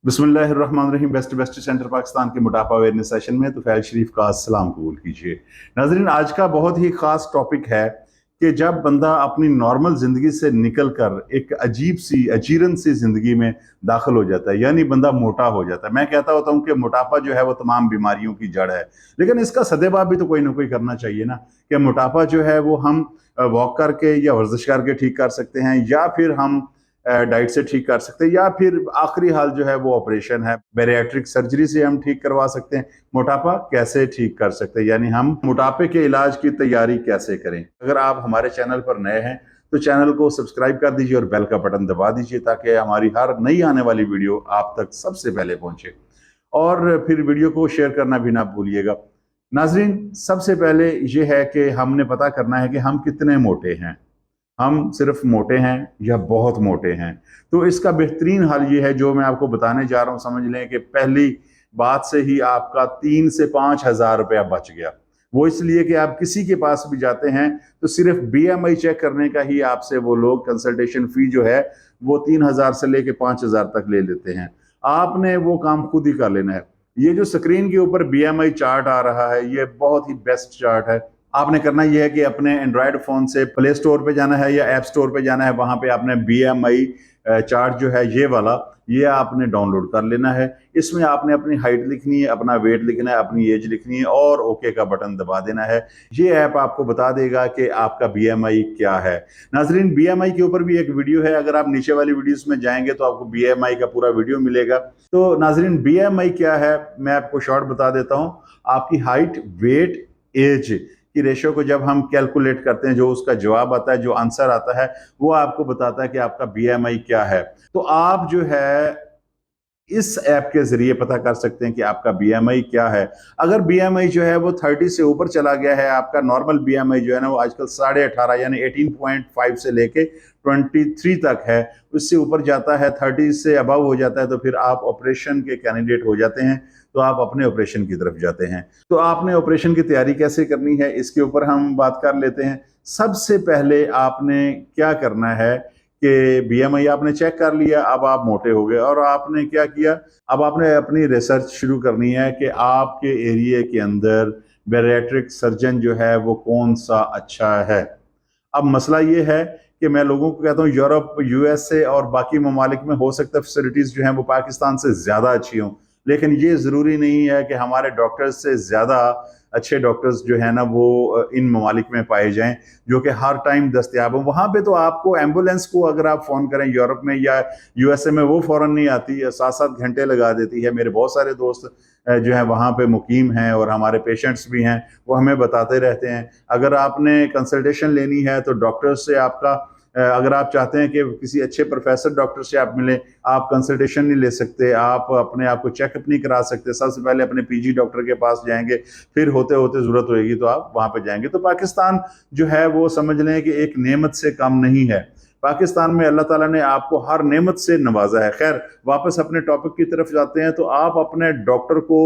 बिस्मिल्लाहिर्रहमानिर्रहीम। Best centre Pakistan के मोटापा अवेयरनेस सेशन में तुफैल शरीफ का सलाम कबूल कीजिए। नाजरीन, आज का बहुत ही खास टॉपिक है कि जब बंदा अपनी नॉर्मल ज़िंदगी से निकल कर एक अजीब सी अजीरन सी ज़िंदगी में दाखिल हो जाता है, यानी बंदा मोटा हो जाता है। मैं कहता होता हूँ कि मोटापा जो है वो तमाम बीमारियों की जड़ है, लेकिन इसका सदेबा भी तो कोई ना कोई करना चाहिए ना। कि मोटापा जो है वो हम वॉक करके या वर्जिश करके ठीक कर सकते हैं, या फिर हम डाइट से ठीक कर सकते हैं, या फिर आखिरी हाल जो है वो ऑपरेशन है, बैरिएट्रिक सर्जरी से हम ठीक करवा सकते हैं। मोटापा कैसे ठीक कर सकते हैं, यानी हम मोटापे के इलाज की तैयारी कैसे करें। अगर आप हमारे चैनल पर नए हैं तो चैनल को सब्सक्राइब कर दीजिए और बेल का बटन दबा दीजिए, ताकि हमारी हर नई आने वाली वीडियो आप तक सबसे पहले पहुंचे। और फिर वीडियो को शेयर करना भी ना भूलिएगा। नाजरीन, सबसे पहले ये है कि हमने पता करना है कि हम कितने मोटे हैं। हम सिर्फ मोटे हैं या बहुत मोटे हैं? तो इसका बेहतरीन हल ये है जो मैं आपको बताने जा रहा हूं। समझ लें कि पहली बात से ही आपका 3 से 5 हज़ार रुपया बच गया। वो इसलिए कि आप किसी के पास भी जाते हैं तो सिर्फ बीएमआई चेक करने का ही आपसे वो लोग कंसल्टेशन फी जो है वो 3 हज़ार से लेके 5 हज़ार तक ले लेते हैं। आपने वो काम खुद ही कर लेना है। ये जो स्क्रीन के ऊपर बीएमआई चार्ट आ रहा है, ये बहुत ही बेस्ट चार्ट है। आपने करना यह है कि अपने एंड्रॉयड फोन से प्ले स्टोर पे जाना है या ऐप स्टोर पे जाना है। वहां पे आपने बीएमआई चार्ट जो है ये वाला, ये आपने डाउनलोड कर लेना है। इसमें आपने अपनी हाइट लिखनी है, अपना वेट लिखना है, अपनी एज लिखनी है और ओके का बटन दबा देना है। ये ऐप आपको बता देगा कि आपका बीएमआई क्या है। नाजरीन, बीएमआई के ऊपर भी एक वीडियो है, अगर आप नीचे वाली वीडियोस में जाएंगे तो आपको बीएमआई का पूरा वीडियो मिलेगा। तो नाजरीन, बीएमआई क्या है मैं आपको शॉर्ट बता देता हूँ। आपकी हाइट, वेट, एज की रेशियो को जब हम कैलकुलेट करते हैं, जो उसका जवाब आता है, जो आंसर आता है, वो आपको बताता है कि आपका बीएमआई क्या है। तो आप जो है इस ऐप के जरिए पता कर सकते हैं कि आपका बीएमआई क्या है। अगर बीएमआई जो है वो 30 से ऊपर चला गया है, आपका नॉर्मल बीएमआई जो है ना वो आजकल 18.5 यानी 18.5 से लेके 23 तक है, उससे ऊपर जाता है, 30 से अबव हो जाता है, तो फिर आप ऑपरेशन के कैंडिडेट हो जाते हैं। तो आप अपने ऑपरेशन की तरफ जाते हैं। तो आपने ऑपरेशन की तैयारी कैसे करनी है इसके ऊपर हम बात कर लेते हैं। सबसे पहले आपने क्या करना है कि बीएमआई आपने चेक कर लिया, अब आप मोटे हो गए, और आपने क्या किया, अब आपने अपनी रिसर्च शुरू करनी है कि आपके एरिया के अंदर बैरिएट्रिक सर्जन जो है वो कौन सा अच्छा है। अब मसला ये है कि मैं लोगों को कहता हूँ यूरोप, यूएसए और बाकी ममालिक में हो सकता है फैसिलिटीज जो हैं वो पाकिस्तान से ज़्यादा अच्छी हों, लेकिन ये ज़रूरी नहीं है कि हमारे डॉक्टर्स से ज़्यादा अच्छे डॉक्टर्स जो है ना वो इन ममालिक में पाए जाएं, जो कि हर टाइम दस्तियाब हों। वहाँ पे तो आपको एम्बुलेंस को अगर आप फ़ोन करें यूरोप में या यूएसए में, वो फ़ौरन नहीं आती, 7-7 घंटे लगा देती है। मेरे बहुत सारे दोस्त जो है वहाँ पे मुकीम हैं और हमारे पेशेंट्स भी हैं, वो हमें बताते रहते हैं। अगर आपने कंसल्टेशन लेनी है तो डॉक्टर से आपका अगर आप चाहते हैं कि किसी अच्छे प्रोफेसर डॉक्टर से आप मिलें, आप कंसल्टेशन नहीं ले सकते, आप अपने आप को चेकअप नहीं करा सकते। सबसे पहले अपने पीजी डॉक्टर के पास जाएंगे, फिर होते होते ज़रूरत होएगी तो आप वहाँ पे जाएंगे। तो पाकिस्तान जो है वो समझ लें कि एक नेमत से कम नहीं है। पाकिस्तान में अल्लाह ताला ने आपको हर नेमत से नवाजा है। खैर, वापस अपने टॉपिक की तरफ जाते हैं। तो आप अपने डॉक्टर को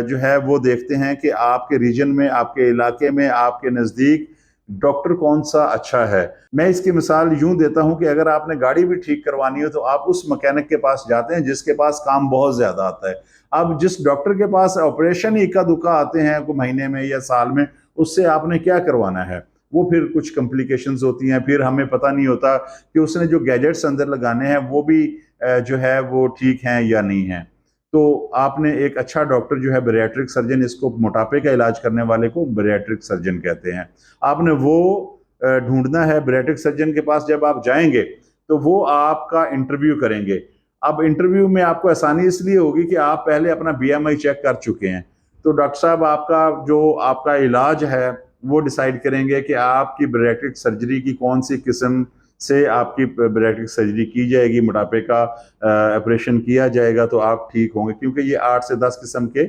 जो है वो देखते हैं कि आपके रीजन में, आपके इलाके में, आपके नज़दीक डॉक्टर कौन सा अच्छा है। मैं इसकी मिसाल यूं देता हूं कि अगर आपने गाड़ी भी ठीक करवानी हो तो आप उस मैकेनिक के पास जाते हैं जिसके पास काम बहुत ज्यादा आता है। अब जिस डॉक्टर के पास ऑपरेशन ही इक्का दुक्का आते हैं को महीने में या साल में, उससे आपने क्या करवाना है। वो फिर कुछ कॉम्प्लिकेशंस होती हैं, फिर हमें पता नहीं होता कि उसने जो गैजेट्स अंदर लगाने हैं वो भी जो है वो ठीक हैं या नहीं है। तो आपने एक अच्छा डॉक्टर जो है बैरिएट्रिक सर्जन, इसको मोटापे का इलाज करने वाले को बैरिएट्रिक सर्जन कहते हैं, आपने वो ढूंढना है। बैरिएट्रिक सर्जन के पास जब आप जाएंगे तो वो आपका इंटरव्यू करेंगे। अब इंटरव्यू में आपको आसानी इसलिए होगी कि आप पहले अपना बीएमआई चेक कर चुके हैं। तो डॉक्टर साहब आपका जो आपका इलाज है वो डिसाइड करेंगे कि आपकी बैरिएट्रिक सर्जरी की कौन सी किस्म से आपकी बैरिएट्रिक सर्जरी की जाएगी, मोटापे का ऑपरेशन किया जाएगा तो आप ठीक होंगे। क्योंकि ये 8 से 10 किस्म के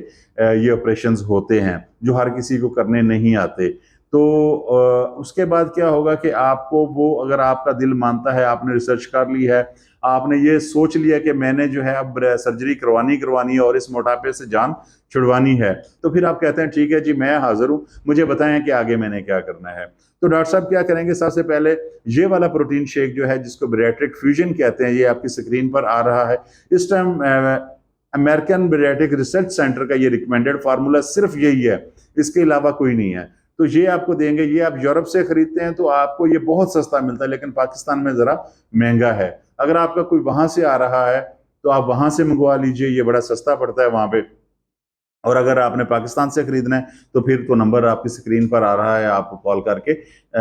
ये ऑपरेशंस होते हैं जो हर किसी को करने नहीं आते। तो उसके बाद क्या होगा कि आपको वो, अगर आपका दिल मानता है, आपने रिसर्च कर ली है, आपने ये सोच लिया कि मैंने जो है अब सर्जरी करवानी है और इस मोटापे से जान छुड़वानी है, तो फिर आप कहते हैं ठीक है जी, मैं हाजिर हूँ, मुझे बताएं कि आगे मैंने क्या करना है। तो डॉक्टर साहब क्या करेंगे, सबसे पहले ये वाला प्रोटीन शेक जो है, जिसको बैरिएट्रिक फ्यूजन कहते हैं, ये आपकी स्क्रीन पर आ रहा है इस time. American bariatric research centre का ये रिकमेंडेड फार्मूला सिर्फ यही है, इसके अलावा कोई नहीं है। तो ये आपको देंगे, ये आप यूरोप से खरीदते हैं तो आपको ये बहुत सस्ता मिलता है, लेकिन पाकिस्तान में जरा महंगा है। अगर आपका कोई वहां से आ रहा है तो आप वहां से मंगवा लीजिए, ये बड़ा सस्ता पड़ता है वहां पे। और अगर आपने पाकिस्तान से खरीदना है तो फिर तो नंबर आपकी स्क्रीन पर आ रहा है, आप कॉल करके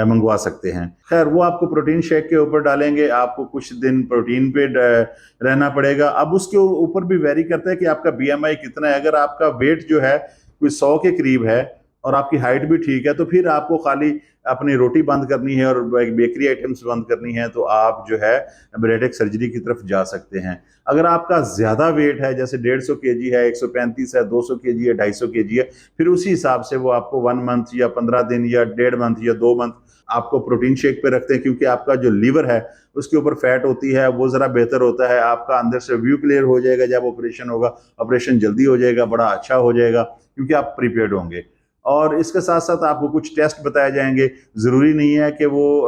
मंगवा सकते हैं। खैर, वो आपको प्रोटीन शेक के ऊपर डालेंगे, आपको कुछ दिन प्रोटीन पे रहना पड़ेगा। अब उसके ऊपर भी वेरी करता है कि आपका बीएमआई कितना है। अगर आपका वेट जो है कोई 100 के करीब है और आपकी हाइट भी ठीक है, तो फिर आपको खाली अपनी रोटी बंद करनी है और बेकरी आइटम्स बंद करनी है, तो आप जो है बैरिएट्रिक सर्जरी की तरफ जा सकते हैं। अगर आपका ज्यादा वेट है, जैसे 150 केजी है, 135 है, 200 केजी है, 250 केजी है, फिर उसी हिसाब से वो आपको 1 मंथ या 15 दिन या 1.5 मंथ या 2 मंथ आपको प्रोटीन शेक पे रखते हैं, क्योंकि आपका जो लीवर है उसके ऊपर फैट होती है, वो जरा बेहतर होता है। आपका अंदर से व्यू क्लियर हो जाएगा, जब ऑपरेशन होगा ऑपरेशन जल्दी हो जाएगा, बड़ा अच्छा हो जाएगा, क्योंकि आप प्रिपेयर्ड होंगे। और इसके साथ साथ आपको कुछ टेस्ट बताए जाएंगे। जरूरी नहीं है कि वो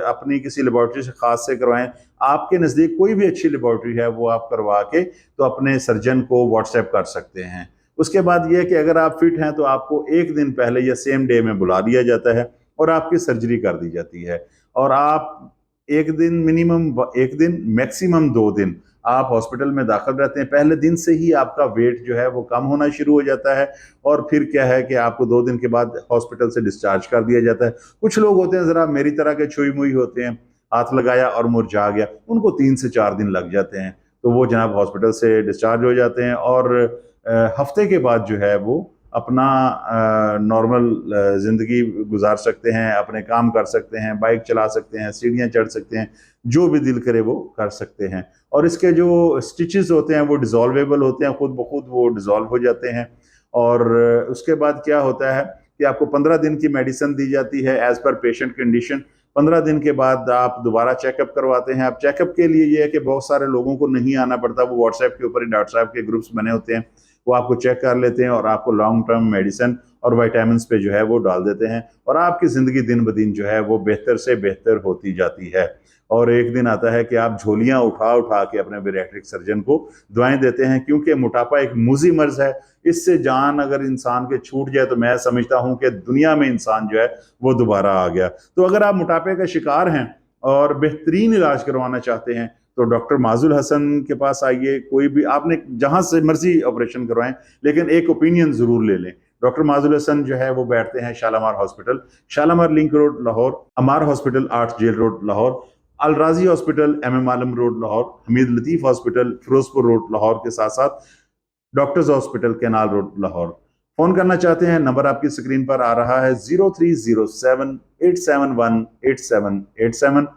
अपनी किसी लेबोरेटरी से खास से करवाएं, आपके नज़दीक कोई भी अच्छी लेबोरेटरी है वो आप करवा के तो अपने सर्जन को व्हाट्सएप कर सकते हैं। उसके बाद ये कि अगर आप फिट हैं तो आपको एक दिन पहले या सेम डे में बुला दिया जाता है और आपकी सर्जरी कर दी जाती है। और आप एक दिन मिनिमम, एक दिन मैक्सिमम 2 दिन आप हॉस्पिटल में दाखिल रहते हैं। पहले दिन से ही आपका वेट जो है वो कम होना शुरू हो जाता है और फिर क्या है कि आपको 2 दिन के बाद हॉस्पिटल से डिस्चार्ज कर दिया जाता है। कुछ लोग होते हैं जरा मेरी तरह के छुई मुई होते हैं, हाथ लगाया और मुरझा गया, उनको 3 से 4 दिन लग जाते हैं, तो वो जनाब हॉस्पिटल से डिस्चार्ज हो जाते हैं और हफ्ते के बाद जो है वो अपना नॉर्मल जिंदगी गुजार सकते हैं, अपने काम कर सकते हैं, बाइक चला सकते हैं, सीढ़ियाँ चढ़ सकते हैं, जो भी दिल करे वो कर सकते हैं। और इसके जो स्टिचेस होते हैं वो डिजॉल्वेबल होते हैं, खुद ब खुद वो डिजॉल्व हो जाते हैं। और उसके बाद क्या होता है कि आपको 15 दिन की मेडिसिन दी जाती है एज पर पेशेंट कंडीशन। 15 दिन के बाद आप दोबारा चेकअप करवाते हैं। अब चेकअप के लिए ये है कि बहुत सारे लोगों को नहीं आना पड़ता, वो व्हाट्सएप के ऊपर ही डॉक्टर साहब के ग्रुप्स बने होते हैं, वो आपको चेक कर लेते हैं और आपको लॉन्ग टर्म मेडिसिन और विटामिन पे जो है वो डाल देते हैं और आपकी ज़िंदगी दिन ब दिन जो है वो बेहतर से बेहतर होती जाती है। और एक दिन आता है कि आप झोलियां उठा उठा के अपने बैरिएट्रिक सर्जन को दुआएं देते हैं, क्योंकि मोटापा एक मुजी मर्ज है। इससे जान अगर इंसान के छूट जाए तो मैं समझता हूं कि दुनिया में इंसान जो है वो दोबारा आ गया। तो अगर आप मोटापे का शिकार हैं और बेहतरीन इलाज करवाना चाहते हैं तो डॉक्टर माजुल हसन के पास आइए। कोई भी आपने जहां से मर्जी ऑपरेशन करवाएं, लेकिन एक ओपिनियन जरूर ले लें। डॉक्टर माजुल हसन जो है वो बैठते हैं Shalamar hospital, Shalamar link road Lahore, Ammar hospital 8 jail road Lahore, Al Razi hospital M Alam road Lahore, Hameed Latif hospital Ferozepur road Lahore के साथ साथ doctors hospital canal road Lahore. Phone करना चाहते हैं, नंबर आपकी स्क्रीन पर आ रहा है 0307-871-8787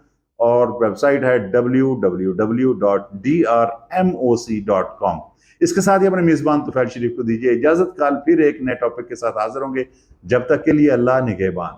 और वेबसाइट है www.drmoc.com। इसके साथ ही अपने मेजबान तुफैल शरीफ को दीजिए इजाजत। कल फिर एक नए टॉपिक के साथ हाजिर होंगे, जब तक के लिए अल्लाह निगहबान।